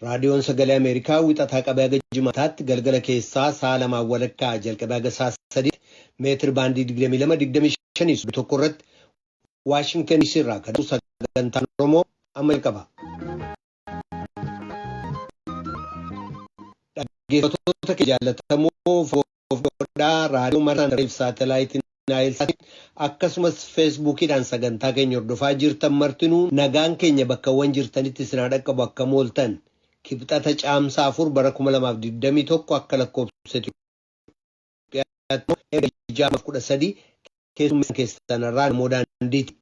raadiyoon sagalee Ameerikaa wixataa qabee haga jimaataatti galgala keessaa sa'a lamaa walakkaa jalqabee haga sa'a 3 meetir baandii 22-25 tokko irratti Waashingtan DC irraa kan sagantaan Oromoo amma qaba. Dhaggeeffattoota keenya jaallatamoo foddaa raadiyoo maraan reef saatalaayitiin akkasumas feesbuukiidhaan sagantaa keenya hordofaa jirtan martinuu nagaan keenya bakkawwan jirtanitti sinaa dhaqqabu akka mooltan kibxata caamsaa 4 bara 2021 akka lakkoofsa Itoophiyaatti 13 keessanirraa moodaandiiti.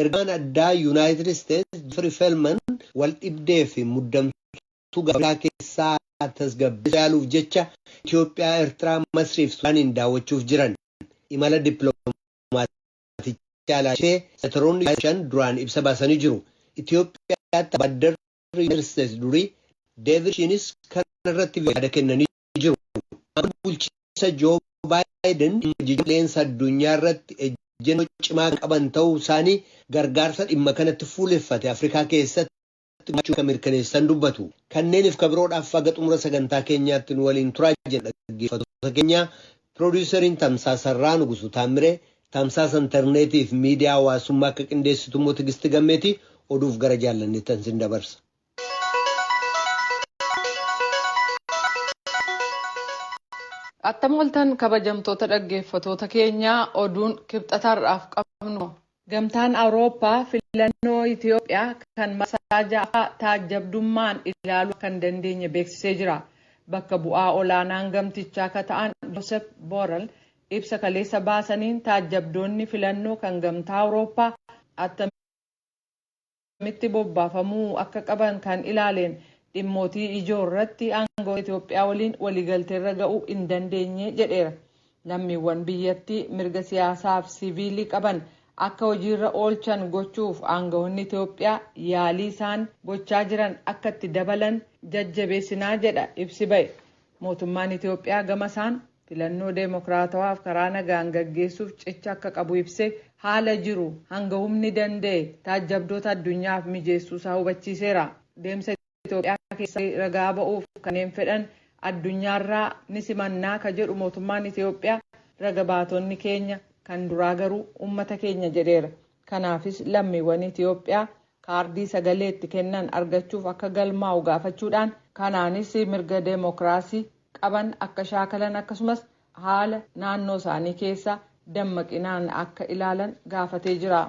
Ergaan addaa Yuunaayitid Isteetsi Jeffrey Feltman wal dhibdee fi muddamtuu gabaa keessaa tasgabbeessuu yaaluuf jecha Itoophiyaa, Eertiraa, Masrii fi Sudaaniin daawwachuuf jiran. Imala dippiloomaaticha alaashee senaatoroonni 5 duraan ibsa baasanii jiru. Itoophiyaatti ambaasaaddarri Yuunaayitid Isteetsi durii Deevid Shiinis kan irratti yaada kennanii jiru. Bulchiinsa Joo Baayiden jijjiirama addunyaa irratti ejjennoo cimaa qaban ta'uu isaanii gargaarsa dhimma kanatti fuuleffate Afrikaa keessatti kan mirkaneessan dubbatu. Kanneeniif kabiroodhaaf haga xumura sagantaa keenyaatti nu waliin turaa jedha dhaggeeffattoota keenya. Produuseriin Tamsaasarraa Nugusu Taamiree, Tamsaasa Intarneetii fi Miidiyaa Hawaasummaa akka qindeessitu immoo Tigistii Gammeetii oduuf gara jaallanneettan sin dabarsa. Attamoltan kabajamtoota dhaggeeffattoota keenyaa oduun kibxataarraaf qabnu. Gamtaan Awurooppaa filannoo Itoophiyaa kan marsaa ja'aa taajjabdummaan ilaaluu kan dandeenye beeksisee jira. Bakka bu'aa olaanaan gamtichaa akka ta'an Joosef Borrell ibsa kaleessa baasaniin taajjabdoonni filannoo kan gamtaa Awurooppaa attamitti bobbaafamuu akka qaban kan ilaaleen dhimmootii ijoo irratti aangawoota Itoophiyaa waliin waliigalteerra ga'uu hin dandeenye jedheera. Lammiiwwan biyyattii mirga siyaasaa fi siviilii qaban akka hojiirra oolchan gochuuf aangawoonni Itoophiyaa yaalii isaan gochaa jiran akka itti dabalan jajjabeessinaa jedha ibsi ba'e. Mootummaan Itoophiyaa gama isaan filannoo deemokiraatawaaf karaa nagaan gaggeessuuf cicha akka qabu ibsee haala jiru hanga humni danda'e taajjabdoota addunyaaf mijeessuu isaa hubachiiseera. Deemsa Itoophiyaa keessa ragaa ba'uuf kanneen fedhan addunyaarraa ni simannaa ka jedhu mootummaan Itoophiyaa raga baatonni keenya kan duraa garuu uummata keenya jedheera. Kanaafis lammiiwwan Itoophiyaa kaardii sagalee itti kennan argachuuf akka galmaa'u gaafachuudhaan kanaanis mirga deemokiraasii qaban akka shaakalan akkasumas haala naannoo isaanii keessa dammaqinaan akka ilaalan gaafatee jira.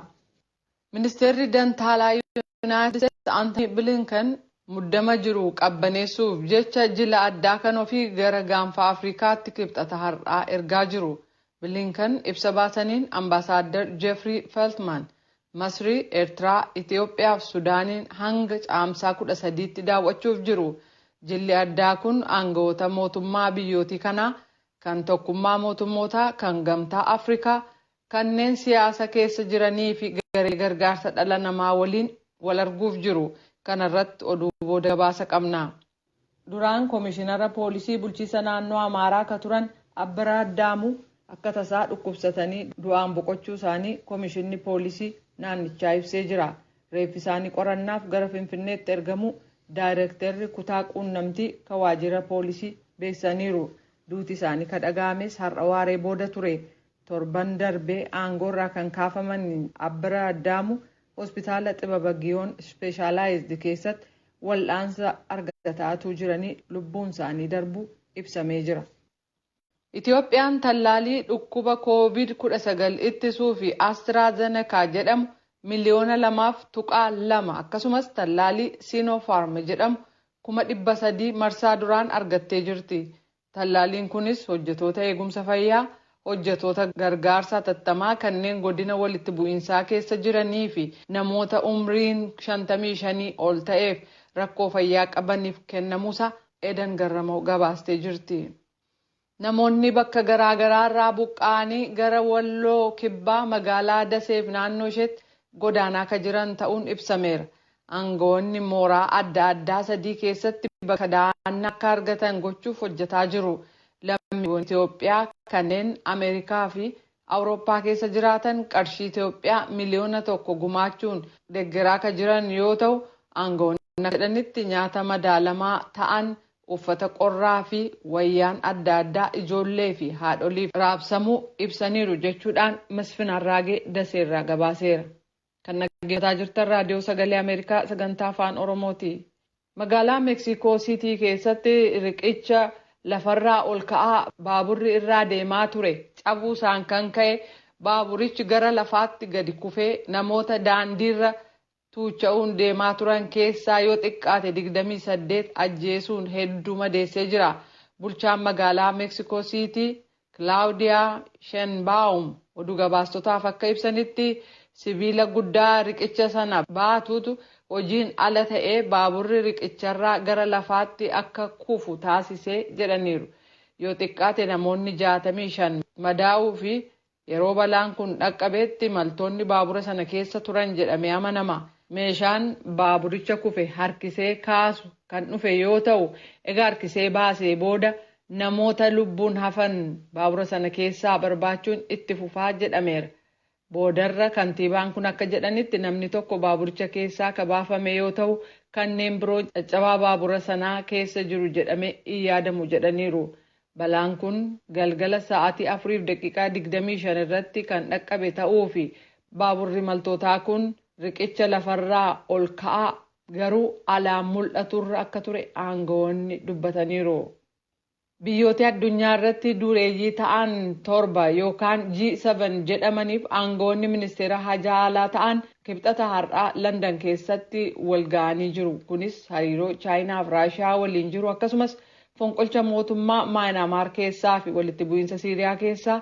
Ministeerri Dantaalaa Yuunaayitid Isteetsi Anthony Blinken muddama jiru qabbaneessuuf jecha jila addaa kan ofii gara gaanfa Afrikaatti kibxata har'aa ergaa jiru. Blinken ibsa baasaniin ambaasaadder Jeffrey Feltman Masrii, Eertiraa, Itoophiyaa fi Sudaaniin hanga caamsaa 13tti daawwachuuf jiru. Jilli addaa kun aangawoota mootummaa biyyootii kanaa kan tokkummaa mootummootaa kan gamtaa Afrikaa kanneen siyaasa keessa jiranii fi garee gargaarsa dhala namaa waliin wal arguuf jiru. Kanarratti oduu booda gabaasa qabna. Duraan Komishinara Poolisii Bulchiisa Naannoo Amaaraa ka turan Abbaraa Addaamuu akka tasaa dhukkubsatanii du'aan boqochuu isaanii Komishinni Poolisii naannichaa ibsee jira. Reeffi isaanii qorannaaf gara Finfinneetti ergamu Daayirektarri kutaa quunnamtii ka waajjira poolisii beeksisaniiru. Duuti isaanii ka dhaga'ames har'a waaree booda ture. Torban darbee aangoorraa kan kaafaman Abbaraa Addaamuu hospitaala Xibaba Giyoon Ispeeshaalaayizd keessatti wal'aansa argataa jiranii lubbuun isaanii darbuu ibsamee jira. Itoophiyaan tallaalii dhukkuba COVID-19 ittisuu fi AstraZeneca jedhamu miliyoona 2.2 akkasumas tallaalii Sinopharm jedhamu 300,000 marsaa duraan argattee jirti. Tallaaliin kunis hojjetoota eegumsa fayyaa, hojjetoota gargaarsa hatattamaa kanneen godina walitti bu'iinsaa keessa jiranii fi namoota umriin 55 ol ta'eef rakkoo fayyaa qabaniif kennamuusa Edan Garramoo gabaastee jirti. Namoonni bakka garaagaraa irraa buqqa'anii gara Walloo Kibbaa magaalaa Daseef naannoo isheetti godaanaa ka jiran ta'uun ibsameera. Aangawoonni mooraa adda addaa 3 keessatti bakka dahannaa akka argatan gochuuf hojjetaa jiru. Lammiiwwan Itoophiyaa kanneen Ameerikaa fi Awurooppaa keessa jiraatan qarshii Itoophiyaa miliyoona 1 gumaachuun deeggaraa ka jiran yoo ta'u aangawoonni jedhanitti nyaata madaalamaa ta'an uffata qorraa fi wayyaan adda addaa ijoollee fi haadholiif raabsamuu ibsaniiru jechuudhaan Masfin Arraagee Daseerraa gabaaseera. Kan dhaggeeffataa jirtan raadiyoo sagalee Ameerikaa sagantaa afaan Oromooti. Magaalaa Meeksikoo Siitii keessatti riqicha lafarraa ol ka'aa baaburri irraa deemaa ture cabuusaan kan ka'e baaburichi gara lafaatti gadi kufee namoota daandiirra tuucha'uun deemaa turan keessaa yoo xiqqaate 28 ajjeesuun hedduu madeessee jira. Bulchaan magaalaa Meeksikoo Siitii Kilaawudiyaa Shenbaawum oduu gabaastotaaf akka ibsanitti sibiila guddaa riqicha sana baatutu hojiin ala ta'ee baaburri riqicharraa gara lafaatti akka kufu taasisee jedhaniiru. Yoo xiqqaate namoonni 65 madaa'uu fi yeroo balaan kun dhaqqabeetti imaltoonni baabura sana keessa turan jedhamee amanama. Meeshaan baaburicha kufe harkisee kaasu kan dhufe yoo ta'u, egaa harkisee baasee booda namoota lubbuun hafan baabura sana keessaa barbaachuun itti fufaa jedhameera. Boodarra kantiibaan kun akka jedhanitti namni tokko baaburicha keessaa ka baafame yoo ta'u, kanneen biroo caccabaa baabura sanaa keessa jiru jedhamee hin yaadamu jedhaniiru. Balaan kun galgala sa'aatii 4:25 irratti kan dhaqqabe ta'uu fi baaburri imaltootaa kun riqicha lafarraa ol ka'aa garuu alaan mul'aturra akka ture aangawoonni dubbataniiru. Biyyoota addunyaa irratti dureeyyii ta'an 7 yookaan G7 jedhamaniif aangawoonni ministeera hajaa alaa ta'an kibxata har'aa London keessatti wal ga'anii jiru. Kunis hariiroo Chaayinaa fi Raashiyaa waliin jiru akkasumas fonqolcha mootummaa Maayinaamaar keessaa fi walitti bu'iinsa Siiriyaa keessaa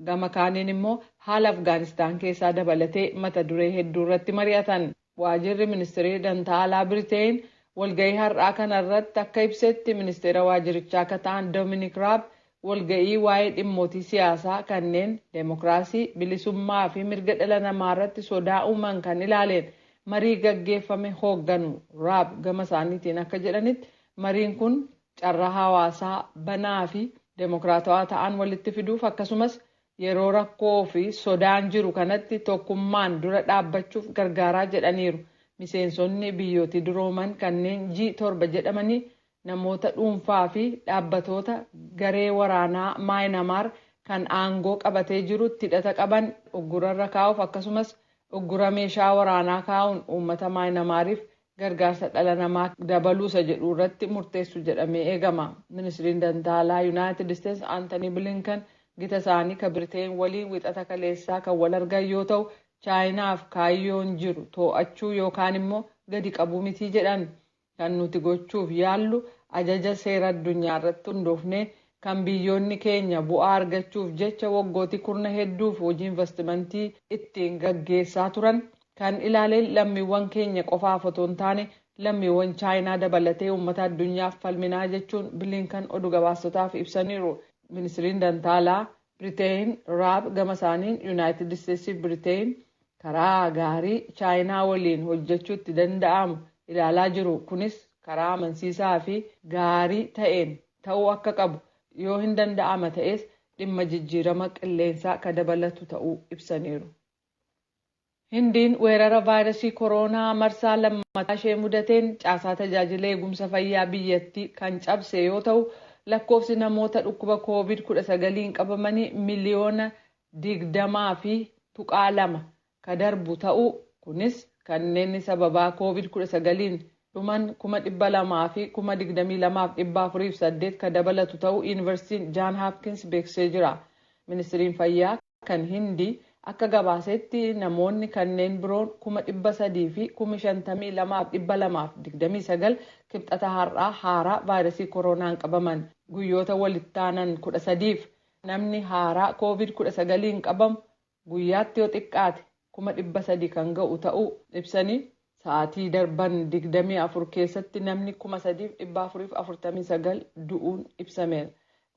gama kaaniin immoo haala Afgaanistaan keessaa dabalatee mata duree hedduu irratti mari'atan. Waajirri ministeera dantaa alaa Biriteen walga'ii har'aa kanarratti akka ibsetti ministeera waajirichaa akka ta'an Dominic Raab walga'ii waa'ee dhimmootii siyaasaa kanneen deemokiraasii, bilisummaa fi mirga dhala namaa irratti sodaa uuman kan ilaaleen marii gaggeeffame hoogganu. Raab gama isaaniitiin akka jedhanitti mariin kun carraa hawaasaa banaa fi deemokiraatawaa ta'an walitti fiduuf akkasumas yeroo rakkoo fi sodaan jiru kanatti tokkummaan dura dhaabbachuuf gargaaraa jedhaniiru. Miseensonni biyyootii durooman kanneen G7 jedhamanii namoota dhuunfaa fi dhaabbatoota garee waraanaa Maayinaamaar kan aangoo qabatee jirutti hidhata qaban uggurarra kaa'uuf akkasumas uggura meeshaa waraanaa kaa'uun uummata Maayinaamaariif gargaarsa dhala namaa dabaluusa jedhu irratti murteessu jedhamee eegama. Ministiriin dantaa alaa Yuunaayitid Isteets Aantanii Bilinkan gita isaanii kan Biriteen waliin wixata kaleessaa kan wal argan yoo ta'u, Chaayinaaf kaayyoon jiru to'achuu yookaan immoo gadi qabuu miti jedhan. Kan nuti gochuuf yaallu ajaja seera addunyaa irratti hundoofnee kan biyyoonni keenya bu'aa argachuuf jecha waggootii kurna hedduuf hojii investimentii ittiin gaggeessaa turan kan ilaaleen lammiiwwan keenya qofaaf otoo hin taane lammiiwwan Chaayinaa dabalatee uummata addunyaaf falminaa jechuun Bilinkan oduu gabaastotaaf ibsaniiru. Ministiriin dantaa alaa Biriteen Raab gama isaaniin Yuunaayitid Isteetsi fi Biriteen karaa gaarii Chaayinaa waliin hojjechuutti danda'amu ilaalaa jiru. Kunis karaa amansiisaa fi gaarii ta'een ta'uu akka qabu yoo hin danda'ama ta'es dhimma jijjiirama qilleensaa ka dabalatu ta'uu ibsaniiru. Hindiin weerara vaayirasii kooroonaa marsaa lammataa ishee mudateen caasaa tajaajila eegumsa fayyaa biyyattii kan cabse yoo ta'u, lakkoofsi namoota dhukkuba COVID-19 qabamanii miliyoona 20.2 ka darbu ta'uu. Kunis kanneen sababaa COVID-19 dhuman 200,000 fi 22,408 ka dabalatu ta'uu Yuunivarsiitiin Jaan Hapkins beeksisee jira. Ministiriin fayyaa kan Hindii akka gabaasetti namoonni kanneen biroon 300,000 fi 52,229 kibxata har'aa haaraa vaayirasii kooroonaan qabaman. Guyyoota walitti aanan 13f namni haaraa COVID-19 qabamu guyyaatti yoo xiqqaate 300,000 kan ga'u ta'uu ibsanii sa'aatii darban 24 keessatti namni 3,449 du'uun ibsameera.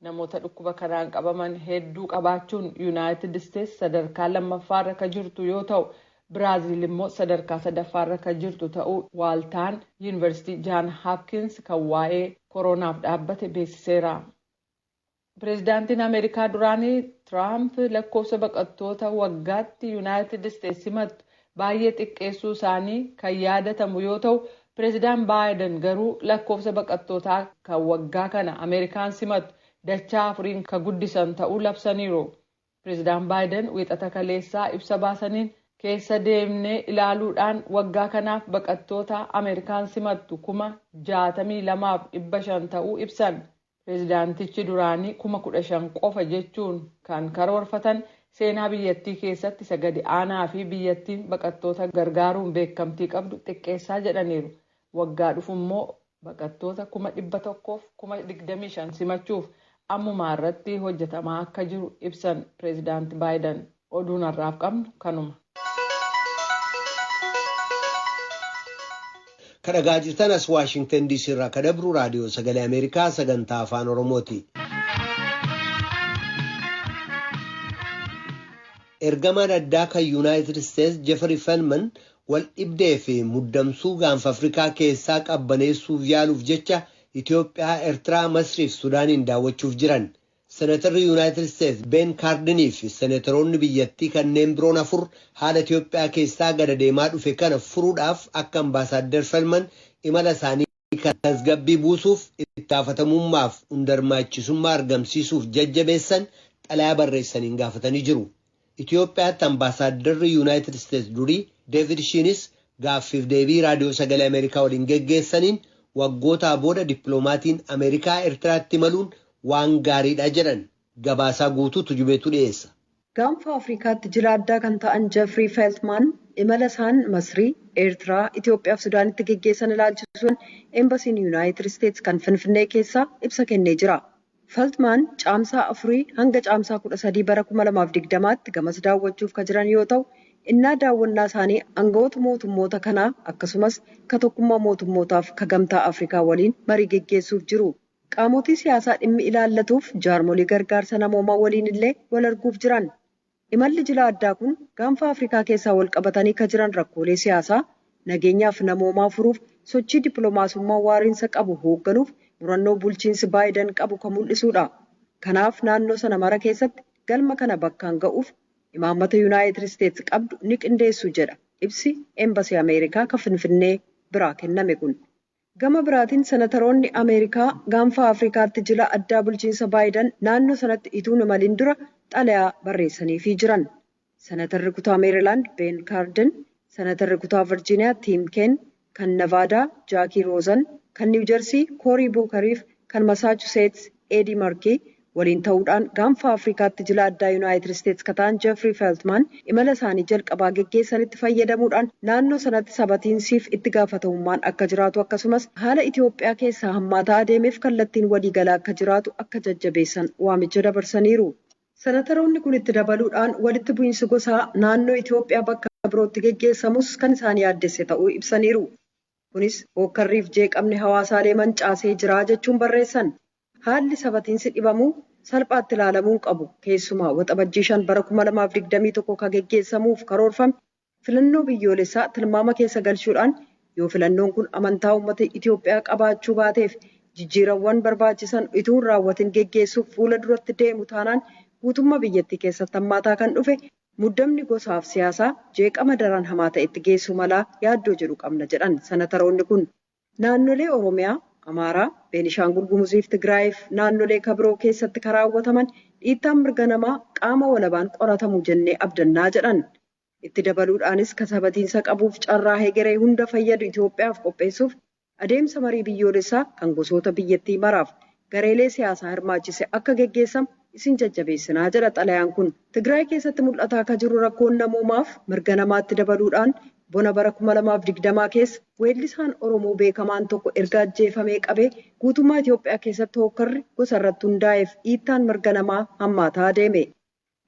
Namoota dhukkuba kanaan qabaman hedduu qabaachuun Yuunaayitid Isteets sadarkaa lammaffaarra ka jirtu yoo ta'u, Biraaziil immoo sadarkaa sadaffaarra ka jirtu ta'uu waaltaan Yuunivarsiitii Jaan Hapkins kan waa'ee kooroonaaf dhaabbate beeksiseera. Pireezidaantiin Ameerikaa duraanii Tiraamp lakkoofsa baqattoota waggaatti Yuunaayitid Isteets himatu baay'ee xiqqeessuu isaanii kan yaadatamu yoo ta'u, Pireezidaan Baayiden garuu lakkoofsa baqattootaa kan waggaa kana Ameerikaan simatu dachaa 4 kan guddisan ta'uu labsaniiru. Pireezidaan Baayiden wiixata kaleessaa ibsa baasaniin keessa deemnee ilaaluudhaan waggaa kanaaf baqattoota Ameerikaan simattu 62,500 ta'uu ibsan. Pireezidaantichi duraanii 15,000 qofa jechuun kan karoorfatan seenaa biyyattii keessatti isa gadi aanaa fi biyyattiin baqattoota gargaaruun beekamtii qabdu xiqqeessaa jedhaniiru. Waggaa dhufu immoo baqattoota 100,025 simachuuf ammumaa irratti hojjetamaa akka jiru ibsan Pireezidaanti Baayiden. Oduun har'aaf qabnu kanuma. Kan dhagaa jirtan as Waashingtan DC irraa kan dabru raadiyoo sagalee Ameerikaa sagantaa afaan Oromooti. Ergamaan addaa kan Yuunaayitid Isteetsi Jeffrey Feltman wal dhibdee fi muddamsuu gaanfa Afrikaa keessaa qabbaneessuuf yaaluuf jecha Itoophiyaa, Eertiraa, Masrii fi Sudaaniin daawwachuuf jiran. Seneetarri Yuunaayitid Isteetsi Ben Kaardinii fi seneetaroonni biyyattii kanneen biroon 4 haala Itoophiyaa keessaa gada deemaa dhufe kana furuudhaaf akka ambaasaaddar Feltman imala isaanii kan tasgabbii buusuuf itti gaafatamummaaf hundarmaachisummaa argamsiisuuf jajjabeessan xalayaa barreessaniin gaafatanii jiru. Itoophiyaatti ambaasaadarri Yuunaayitid Isteetsi durii Deevid Shiinis gaaffiif deebii raadiyoo sagalee Ameerikaa waliin geggeessaniin waggootaa booda dippiloomaatiin Ameerikaa Eertiraatti imaluun waan gaariidha jedhan. Gabaasaa guutuutu jubeetu dhiyeessa. Gaanfa Afrikaatti jila addaa kan ta'an Jeffrey Feltman imala isaan Masrii, Eertiraa, Itoophiyaa fi Sudaanitti geggeessan ilaalchisuun eembasiin Yuunaayitid Isteetsi kan Finfinnee keessaa ibsa kennee jira. Feltman caamsaa 4 hanga caamsaa 13 bara 2020tti gamas daawwachuuf kan jiran yoo ta'u, innaa daawwannaa isaanii aangawoota mootummoota kanaa akkasumas ka tokkummaa mootummootaaf ka gamtaa Afrikaa waliin marii geggeessuuf jiru. Qaamotii siyaasaa dhimmi ilaallatuuf jaarmolii gargaarsa namoomaa waliin illee wal arguuf jiran. Imalli jila addaa kun gaanfa Afrikaa keessaa wal qabatanii kan jiran rakkoolee siyaasaa, nageenyaaf namoomaa furuuf sochii dippiloomaasummaa waariinsa qabu hoogganuuf murannoo bulchiinsi Baayiden qabu kan mul'isudha. Kanaaf naannoo sana mara keessatti galma kana bakkaan ga'uuf imaammata Yuunaayitid Isteetsi qabdu ni qindeessu jedha ibsi eembasii Ameerikaa kan Finfinnee biraa kenname kun. Gama biraatiin senataroonni Ameerikaa gaanfa Afrikaatti jila addaa bulchiinsa Baayiden naannoo sanatti ituun imaliin dura xalayaa barreessaniifii jiran. Senatarri kutaa Meerilaand Ben Kaardin, senatarri kutaa Virjiiniyaa Tiim Keen, kan Nevaadaa Jaakii Roozan, kan Niw Jersii Koorii Buukariif, kan Masaachuseets Eedii Markii waliin ta'uudhaan gaanfa Afrikaatti jila addaa Yuunaayitid Isteetsi kan ta'an Jeffrey Feltman imala isaanii jalqabaa geggeessanitti fayyadamuudhaan naannoo sanatti sabatiinsiif itti gaafatamummaan akka jiraatu akkasumas haala Itoophiyaa keessaa hammaataa adeemeef kallattiin waliigalaa akka jiraatu akka jajjabeessan waamicha dabarsaniiru. Senataroonni kun itti dabaluudhaan walitti bu'iinsi gosaa naannoo Itoophiyaa bakka birootti geggeessamus kan isaan yaaddesse ta'uu ibsaniiru. Kunis hookkarriif jeeqamni hawaasaalee mancaasee jira jechuun barreessan. Haalli sabatiinsi dhibamuu salphaatti ilaalamuun qabu keessumaa waxabajjii 5 bara 2021 kan geggeessamuuf karoorfame filannoo biyyoolessaa tilmaama keessa galchuudhaan yoo filannoon kun amantaa uummata Itoophiyaa qabaachuu baateef jijjiirawwan barbaachisan ituun raawwatiin geggeessuuf fuula duratti deemu taanaan guutummaa biyyattii keessatti hammaataa kan dhufe muddamni gosaaf siyaasaa jeeqama daran hamaa ta'etti geessuu malaa yaaddoo jedhu qabna jedhan senataroonni kun. Naannolee Oromiyaa, Amaaraa, Beenishaangul Gumuziif Tigraayiif naannolee kabiroo keessatti kan raawwataman dhiittaan mirga namaa qaama walabaan qoratamu jennee abdannaa jedhan. Itti dabaluudhaanis kasabatiinsa qabuuf carraa hegeree hunda fayyadu Itoophiyaaf qopheessuuf adeemsa marii biyyoolessaa kan gosoota biyyattii maraaf gareelee siyaasaa hirmaachise akka geggeessamu isin jajjabeessinaa jedha xalayaan kun. Tigraay keessatti mul'ataa akka jiru rakkoon namoomaaf mirga namaatti dabaluudhaan bona bara 2020 keessa weellisaan Oromoo beekamaan tokko erga ajjeefamee qabee guutummaa Itoophiyaa keessatti hookkarri gosa irratti hundaa'eef dhiittaan mirga namaa hammaataa adeeme.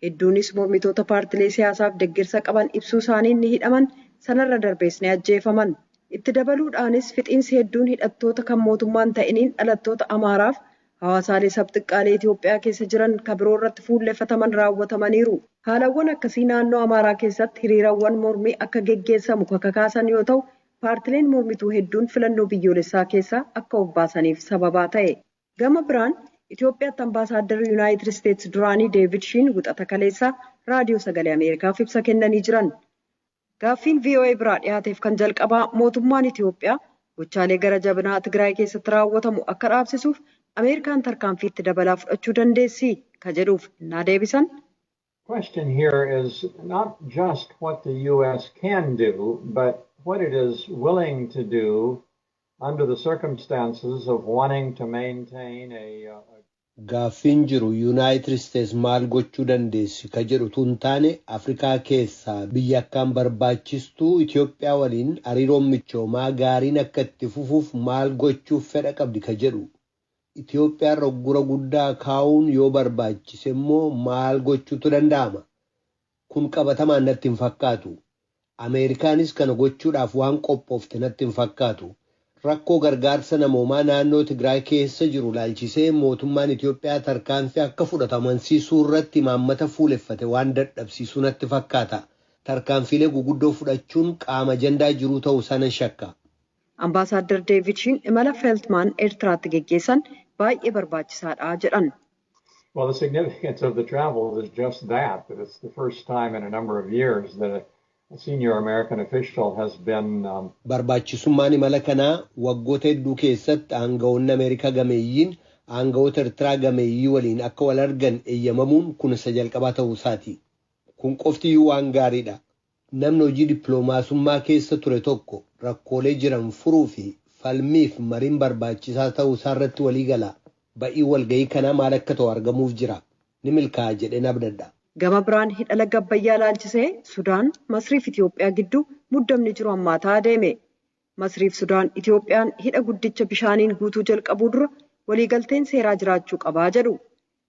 Hedduunis mormitoota paartilee siyaasaaf deeggarsa qaban ibsuu isaaniin ni hidhaman sanarra darbees ni ajjeefaman. Itti dabaluudhaanis fixiinsi hedduun hidhattoota kan mootummaan ta'iniin dhalattoota Amaaraaf hawaasaalee sabxiqqaalee Itoophiyaa keessa jiran kan biroo irratti fuulleffataman raawwatamaniiru. Haalawwan akkasii naannoo Amaaraa keessatti hiriirawwan mormii akka geggeessamu kakaasan yoo ta'u, paartileen mormituu hedduun filannoo biyyoolessaa keessaa akka of baasaniif sababaa ta'e. Gama biraan Itoophiyaatti ambaasaadarri Yuunaayitid Isteetsi duraanii Deevid Shiin wixata kaleessaa raadiyoo sagalee Ameerikaaf ibsa kennanii jiran. Gaaffiin VOA biraa dhiyaateef kan jalqabaa mootummaan Itoophiyaa Gochaalee gara jabinaa Tigraay keessatti raawwatamu akka dhaabsisuuf Ameerikaan tarkaanfiitti dabalaa fudhachuu dandeessi ka jedhuuf innaa deebisan. The question here is not just what the U.S. can do, but what it is willing to do under the circumstances of wanting to maintain a Gaaffiin jiru Yuunaayitid Isteets maal gochuu dandeessi ka jedhu tun taane Afrikaa keessaa biyya akkaan barbaachistuu Itoophiyaa waliin hariiroon michoomaa gaariin akka itti fufuuf maal gochuuf fedha qabdi ka jedhu. Itoophiyaan roggura guddaa kaa'uun yoo barbaachise immoo maal gochuutu danda'ama. Kun qabatamaan natti hin fakkaatu. Ameerikaanis kana gochuudhaaf waan qophoofte natti hin fakkaatu. Rakkoo gargaarsa namoomaa naannoo Tigraay keessa jiru laalchisee mootummaan Itoophiyaa tarkaanfii akka fudhatamansiisuu irratti imaammata fuuleffate waan dadhabsiisuu natti fakkaata. Tarkaanfiilee guguddoo fudhachuun qaama ajandaa jiruu ta'uu sana shakka. Ambaasaadder Deevid Shiin imala Feeltmaan Eertiraatti geggeessan baay'ee barbaachisaadha jedhan. Well, the significance of the travel is just that it's the first time in a number of years that a senior American official has been barbaachisummaan imala kanaa waggoota hedduu keessatti aangawoonni Ameerikaa gameeyyiin aangawoota Eertiraa gameeyyii waliin akka wal argan eeyyamamuun kun isa jalqabaa ta'uu isaati. Kun qoftiyyuu waan gaariidha. Namni hojii dippiloomaasummaa keessa ture tokko rakkoolee jiran furuu fi falmiif mariin barbaachisaa ta'uu isaa irratti walii gala. Ba'ii walga'ii kanaa maal akka ta'u argamuuf jira. Ni milkaa'a jedheen abdadha. Gama biraan hidha laga Abbayyaa laalchisee Sudaan, Masriif Itoophiyaa gidduu muddamni jiru hammaataa adeeme. Masriif Sudaan Itoophiyaan hidha guddicha bishaaniin guutuu jalqabuu dura waliigalteen seeraa jiraachuu qabaa jedhu.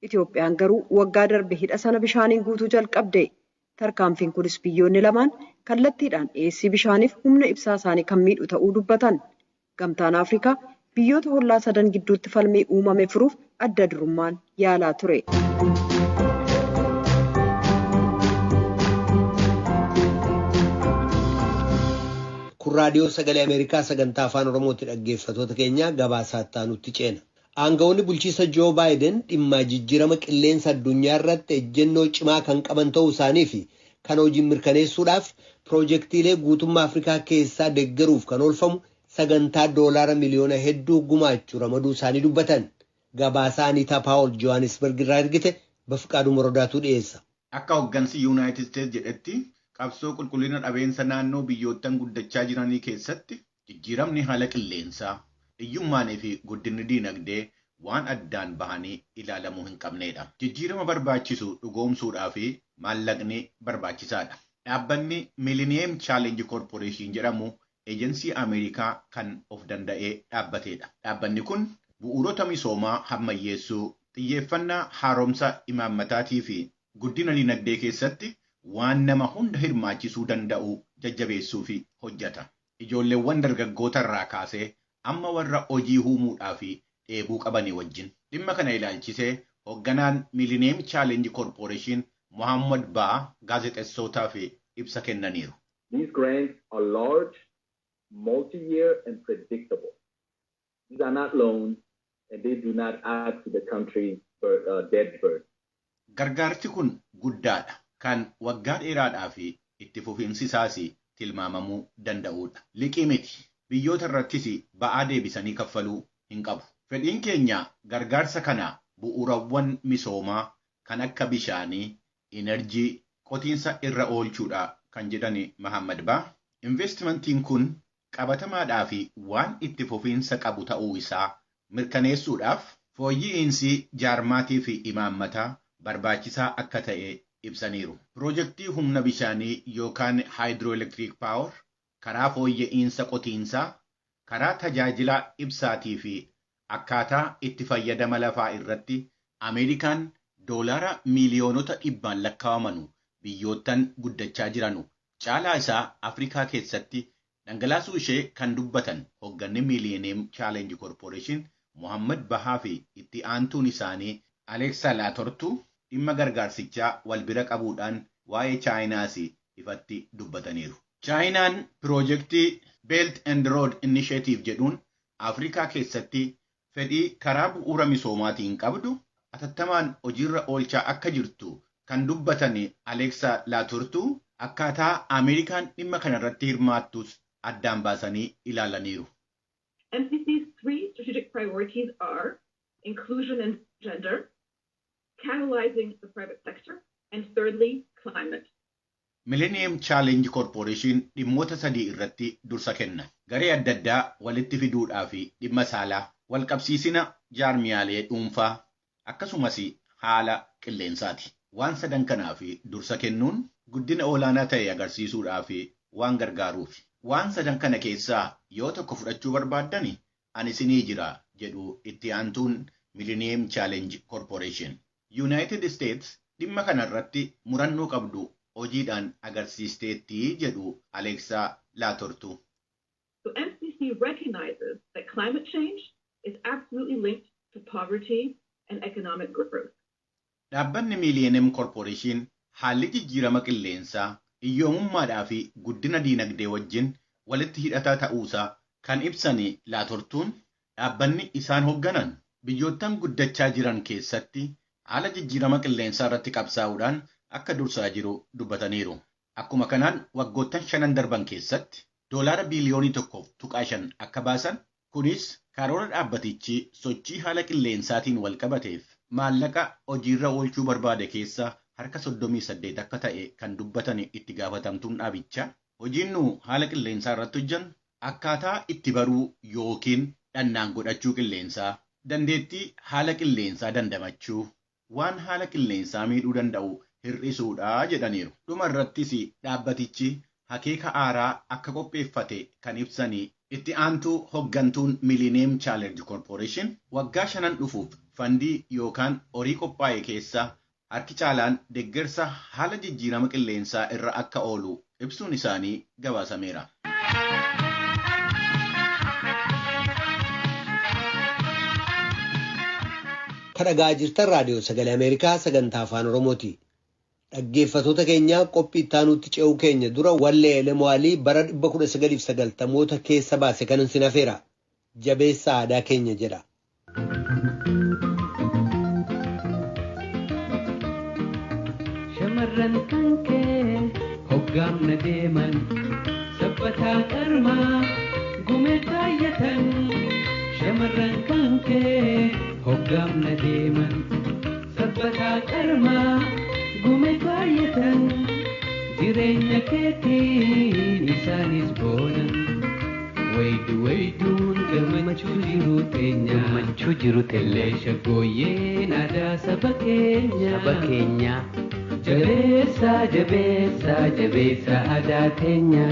Itoophiyaan garuu waggaa darbe hidha sana bishaaniin guutuu jalqabde. Tarkaanfiin kunis biyyoonni lamaan kallattiidhaan dhiyeessii bishaaniif humna ibsaa isaanii kan miidhu ta'uu dubbatan. Gamtaan Afrikaa biyyoota hollaa sadan gidduutti falmii uumame furuuf adda durummaan yaalaa ture. Kun raadiyoo sagalee Ameerikaa sagantaa afaan Oromootti dhaggeeffatoota keenya gabaasaatti aanutti ceena. Aangawoonni bulchiisa Joo Baayiden dhimma jijjiirama qilleensa addunyaa irratti ejjennoo cimaa kan qaban ta'uu isaanii fi kan hojiin mirkaneessuudhaaf piroojeektiilee guutummaa Afrikaa keessaa deeggaruuf kan oolfamu sagantaa doolaara miliyoona hedduu gumaachuu ramaduu isaanii dubbatan. Gabaasaa Aniitaa Paawul Johannesburg irraa ergite Bafiqaaduu Morodaatu dhiyeessa. Akka hooggansi Yuunaayitid Isteets jedhetti qabsoo qulqullina dhabeensa naannoo biyyoottan guddachaa jiranii keessatti jijjiiramni haala qilleensaa, hiyyummaanii fi guddinni diinagdee waan addaan bahanii ilaalamuu hin qabnedha. Jijjiirama barbaachisu dhugoomsuudhaa fi maallaqni barbaachisaadha. Dhaabbanni Millennium Challenge Corporation jedhamu eejensii Ameerikaa kan of danda'ee dhaabbatedha. Dhaabbanni kun bu'uurota misoomaa hammayyeessuu, xiyyeeffannaa haaromsa imaammataatii fi guddina diinagdee keessatti waan nama hunda hirmaachisuu danda'u jajjabeessuu fi hojjeta. Ijoolleewwan dargaggoota irraa kaasee amma warra hojii uumuudhaa fi dheebuu qabanii wajjin. Dhimma kana ilaalchisee hoogganaan Millennium Challenge Corporation Mohammad Baa gaazexeessootaaf ibsa kennaniiru. These grants are large, multi-year and predictable. These are not loans and they do not add to the country's debt burden. Gargaarsi kun guddaadha. Kan waggaa dheeraadhaa fi itti fufiinsi isaas tilmaamamuu danda'udha. Liqii miti. Biyyoota irrattis ba'aa deebisanii kaffaluu hin qabu. Fedhiin keenya gargaarsa kana bu'uurawwan misoomaa kan akka bishaanii, enerjii, qotiinsa irra oolchuudha kan jedhani Mohammad Baa. Investimentiin kun qabatamaadhaa fi waan itti fufiinsa qabu ta'uu isaa mirkaneessuudhaaf fooyya'iinsi jaarmaatii fi imaammataa barbaachisaa akka ta'e ibsaniiru. Piroojeektii humna bishaanii yookaan hydroelectric power, karaa fooyya'iinsa qotiinsaa, karaa tajaajila ibsaatii fi akkaataa itti fayyadama lafaa irratti Ameerikaan doolaara miiliyoonota dhibbaan lakkaa'amanu biyyoottan guddachaa jiranu caalaa isaa Afrikaa keessatti dhangalaasuu ishee kan dubbatan hoogganni Millennium Challenge Corporation Mohammad Bahaa fi itti aantuun isaanii Alexa Laatortu dhimma gargaarsichaa wal bira qabuudhaan waa'ee Chaayinaas ifatti dubbataniiru. Chaayinaan piroojeektii Belt and Road Initiative jedhuun Afrikaa keessatti fedhii karaa bu'uura misoomaatiin qabdu atattamaan hojiirra oolchaa akka jirtu kan dubbatan Alexa Laatortu akkaataa Ameerikaan dhimma kanarratti hirmaattus addaan baasanii ilaalaniiru. MCC's 3 strategic priorities are inclusion and gender, catalyzing the private sector, and thirdly, climate. Millennium Challenge Corporation dhimmoota sadii irratti dursa kenna. Garee adda addaa walitti fiduudhaa fi dhimma saalaa, walqabsiisina jaarmiyaalee dhuunfaa, akkasumas haala qilleensaati. Waan sadan kanaa fi dursa kennuun guddina olaanaa ta'e agarsiisuudhaa fi waan gargaaruufi. Waan sadan kana keessaa yoo tokko fudhachuu barbaaddani ani isinii jira jedhu itti aantuun Millennium Challenge Corporation. United States dhimma kanarratti murannoo qabdu hojiidhaan agarsiisteetti jedhu Alexa Laatortu. So MCC recognizes that climate change is absolutely linked to poverty and economic growth. Dhaabbanni Millennium Corporation haalli jijjiirama qilleensaa iyyoomummaadhaa fi guddina diinagdee wajjin walitti hidhataa ta'uusaa kan ibsani Laatortuun dhaabbanni isaan hoogganan biyyoottan guddachaa jiran keessatti haala jijjiirama qilleensaa irratti qabsaa'uudhaan akka dursaa jiru dubbataniiru. Akkuma kanaan waggoottan 5 darban keessatti $1 biliyoonii 1.5 akka baasan, kunis karoora dhaabbatichi sochii haala qilleensaatiin wal qabateef maallaqa hojiirra oolchuu barbaade keessa harka 38 akka ta'e kan dubbatan itti gaafatamtuun dhaabichaa. Hojiin nu haala qilleensaa irratti hojjennu akkaataa itti baruu yookiin dhannaan godhachuu qilleensaa, dandeettii haala qilleensaa dandamachuu, waan haala qilleensaa miidhuu danda'u hir'isuudha jedhaniiru. Dhuma irrattis dhaabbatichi akeeka haaraa akka qopheeffate kan ibsanii itti aantuu hoggantuun Millennium Challenge Corporation waggaa 5 dhufuuf fandii yookaan horii qophaa'e keessa harki caalaan deeggarsa haala jijjiirama qilleensaa irra akka oolu ibsuun isaanii gabaasameera. Kadhagaa jirtan raadiyoo sagalee Ameerikaa sagantaa afaan Oromooti. Dhaggeeffatoota keenya qophii ittaanutti ce'uu keenya dura wallee Elemwaalii bara 1990 keessa baase kan isin hafeera. Jabeessa aadaa keenya jedha. Shamarran kan kee hoggaamna deeman sabbataa qarmaa gumee taayyatan. Shamarran kan kee hoggaamna deeman sabbataa qarmaa gumee taayyatan. Jireenya keetiin isaanis boonan wayduun gammachuu jiru teenya shaggooyyeen aadaa saba keenya jabeessa aadaa teenya.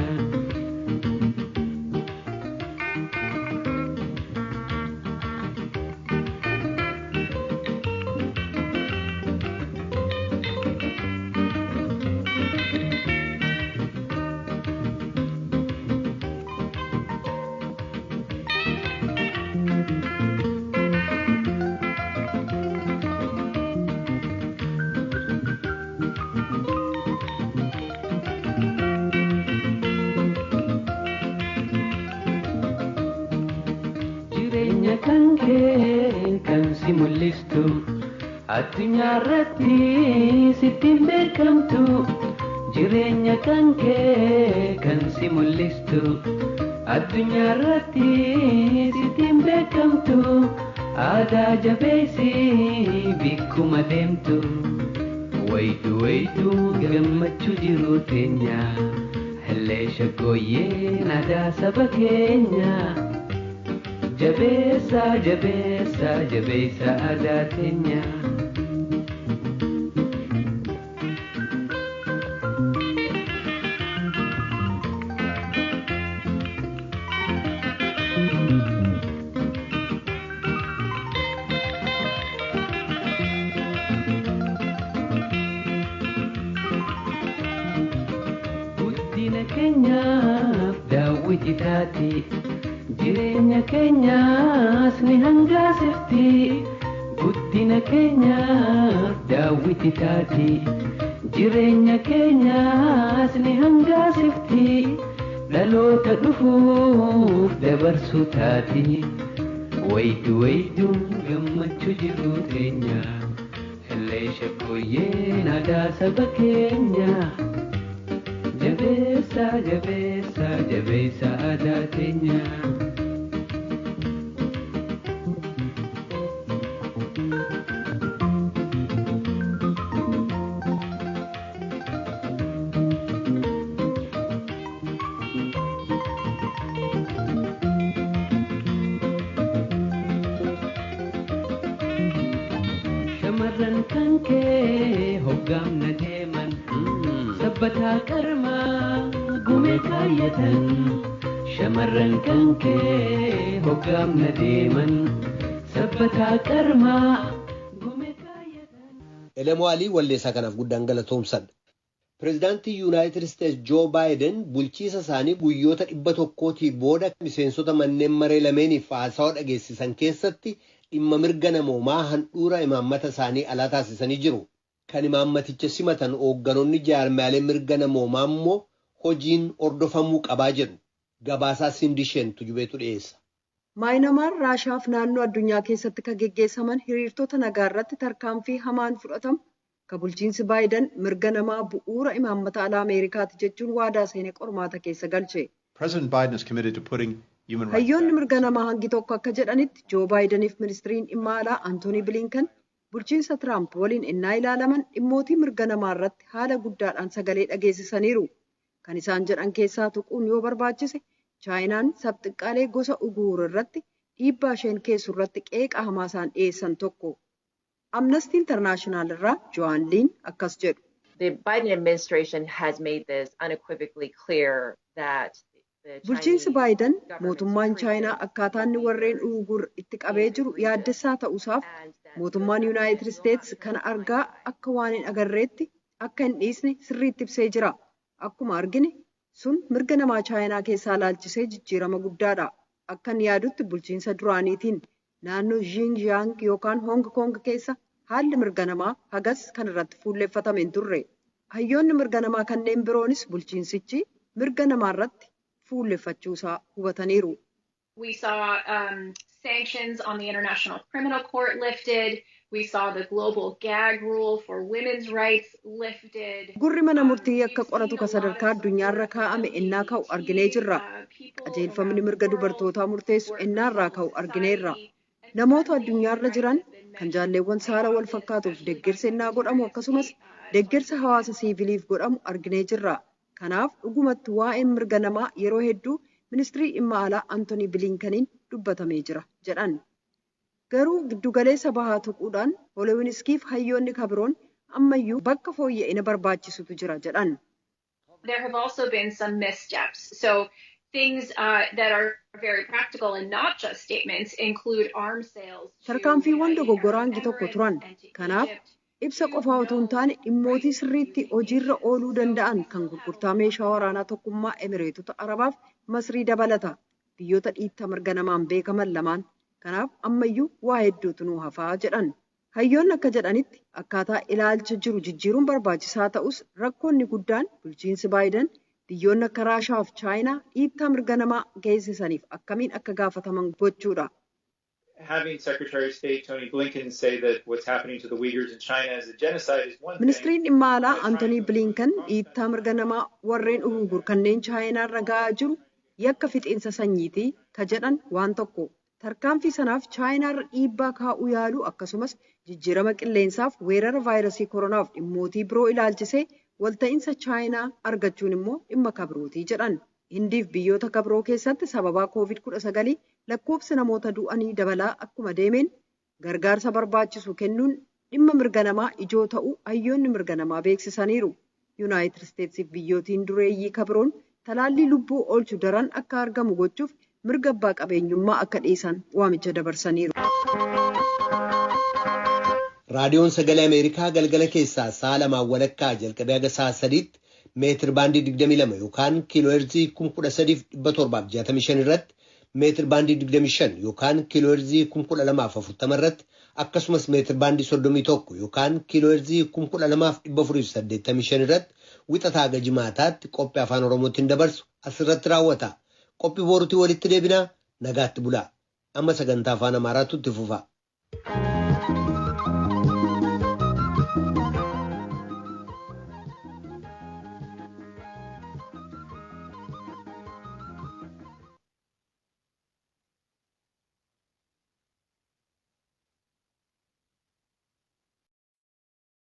Addunyaarratti sittiin beekamtu jireenya kan kee kan si mul'istu. Addunyaarratti sittiin beekamtu aadaa jabeessi bikkuma deemtu. Wayduu gammachuu jiru teenya hellee shaggooyyeen aadaa saba keenya. Jabeessa aadaa teenya. Guddina keenyaaf daawwiti taati. Jireenya keenyaas ni hangaasifti. Guddina keenyaaf daawwiti taati. Jireenya keenyaas ni hangaasifti. Dhaloota dhufuuf dabarsuu taati. Wayduu gammachuu jiru teenya hellee shaggooyyeen aadaa saba keenya. Jabeessa aadaa teenya. sabbataa qarmaa gumee kaayyatan shamarran kan kee hoggaamna deeman sabbataa qarmaa gumee kaayatan. Elemoo Alii walleessaa kanaaf guddaan galatoomsadha. Pireezidaantii Yuunaayitid Isteetsi Joo Baayiden bulchiisa isaanii guyyoota 100 booda miseensota manneen maree lameeniif haasawaa dhageessisan keessatti dhimma mirga namoomaa handhuura imaammata isaanii alaa taasisanii jiru. Kan imaammaticha simatan hoogganoonni jaarmaalee mirga namoomaa immoo hojiin hordofamuu qabaa jedhu. Gabaasaa Sindisheen Tujubeetu dhiyeessa. Maayinamaar Raashaaf naannoo addunyaa keessatti kan geggeessaman hiriirtota nagaa irratti tarkaanfii hamaan fudhatamu kan bulchiinsi Baayiden mirga namaa bu'uura imaammata alaa Ameerikaati jechuun waadaa seenee qormaata keessa galche. Hayyoonni mirga namaa hangi tokko akka jedhanitti Joo Baayideniif ministiriin dhimma alaa Antoonii Bilinkan bulchiinsa Tiraamp waliin innaa ilaalaman dhimmootii mirga namaa irratti haala guddaadhaan sagalee dhageessisaniiru. Kan isaan jedhan keessaa tuquun yoo barbaachise Chaayinaan sabxiqqaalee gosa Uguur irratti dhiibbaa isheen geessu irratti qeeqa hamaa isaan dhiyeessan tokko. Amnesty International irraa Joan Liin akkas jedhu. The Biden administration has made this unequivocally clear that bulchiinsi Baayiden mootummaan Chaayinaa akkaataa inni warreen Uguur itti qabee jiru yaaddessaa ta'uusaaf mootummaan Yuunaayitid Isteetsi kana argaa akka waan hin agarreetti akka hin dhiisne sirriitti ibsee jira. Akkuma argine sun mirga namaa Chaayinaa keessaa laalchisee jijjiirama guddaadha. Akkan yaadutti bulchiinsa duraaniitiin naannoo Xinjiang yookaan Hong Kong keessa haalli mirga namaa hagas kan irratti fuulleeffatame hin turre. Hayyoonni mirga namaa kanneen biroonis bulchiinsichi mirga namaa irratti fuulleeffachuusaa hubataniiru. We saw sanctions on the International Criminal Court lifted. We saw the global gag rule for women's rights lifted. Gurri mana murtii akka qoratu ka sadarkaa addunyaarra kaa'ame ennaa ka'u arginee jirra. Qajeelfamni mirga dubartootaa murteessu ennaarraa ka'u argineerra. Namoota addunyaarra jiran kan jaalleewwan saala wal fakkaatuuf deeggarsa ennaa godhamu akkasumas deeggarsa hawaasa siiviliif godhamu arginee jirra. Kanaaf dhugumatti waa'een mirga namaa yeroo hedduu ministirii dhimma alaa Antoonii Bilinkaniin dubbatamee jira jedhan. Garuu giddugaleessa bahaa tuquudhaan Holewinskiif hayyoonni kabiroon ammayyuu bakka fooyya'ina barbaachisutu jira jedhan. There have also been some missteps. So things that are very practical and not just statements include arms sales. Tarkaanfiiwwan dogoggoraa hangi tokko turan. Kanaaf ibsa qofaa otoo hin taane dhimmootii sirriitti hojiirra ooluu danda'an kan gurgurtaa meeshaa waraanaa tokkummaa Emireetota Arabaaf Masrii dabalata. Biyyoota dhiittaa mirga namaan beekaman lamaan. Kanaaf ammayyuu waa hedduutu nu hafaa jedhan. Hayyoonni akka jedhanitti akkaataa ilaalcha jiru jijjiiruun barbaachisaa ta'us rakkoonni guddaan bulchiinsi Baayiden biyyoonni akka Raashaa fi Chaayinaa dhiittaa mirga namaa geessisaniif akkamiin akka gaafataman gochuudha. Having Secretary of State Tony Blinken say that what's happening to the Uyghurs in China is a genocide is one thing. Ministiriin dhimma alaa Antoonii Blinken dhiittaa mirga namaa warreen Uyghur kanneen Chaayinaa irra ga'aa jiru yakka fixiinsa sanyiitii ka jedhan waan tokko. Tarkaanfii sanaaf Chaayinaarra dhiibbaa kaa'uu yaaluu akkasumas jijjiirama qilleensaaf weerara vaayirasii koronaaf dhimmootii biroo ilaalchisee walta'iinsa Chaayinaa argachuun immoo dhimma kabirootii jedhan. Hindiif biyyoota kabiroo keessatti sababaa COVID-19 lakkoofsi namoota du'anii dabalaa akkuma deemeen gargaarsa barbaachisu kennuun dhimma mirga namaa ijoo ta'uu hayyoonni mirga namaa beeksisaniiru. Yuunaayitid Isteetsiif biyyootiin dureeyyii kabiroon talaallii lubbuu oolchu daran akka argamu gochuuf mirga abbaa qabeenyummaa akka dhiisan waamicha dabarsaniiru. Raadiyoon Sagalee Ameerikaa galgala keessaa sa'a 2:00 jalqabee haga sa'a 3tti meetir baandii 22 yookaan kiilooherzii 13,765 irratti meetir baandii 25 yookaan kiilooherzii 1240 irratti akkasumas meetir baandii 31 yookaan kiilooherzii 12,485 irratti wixataa haga jimaataatti qophii afaan Oromootiin dabarsu asirratti raawwata. Qophii boruutii walitti deebinaa nagaatti bulaa. Amma sagantaa afaan Amaaraatu itti fufa.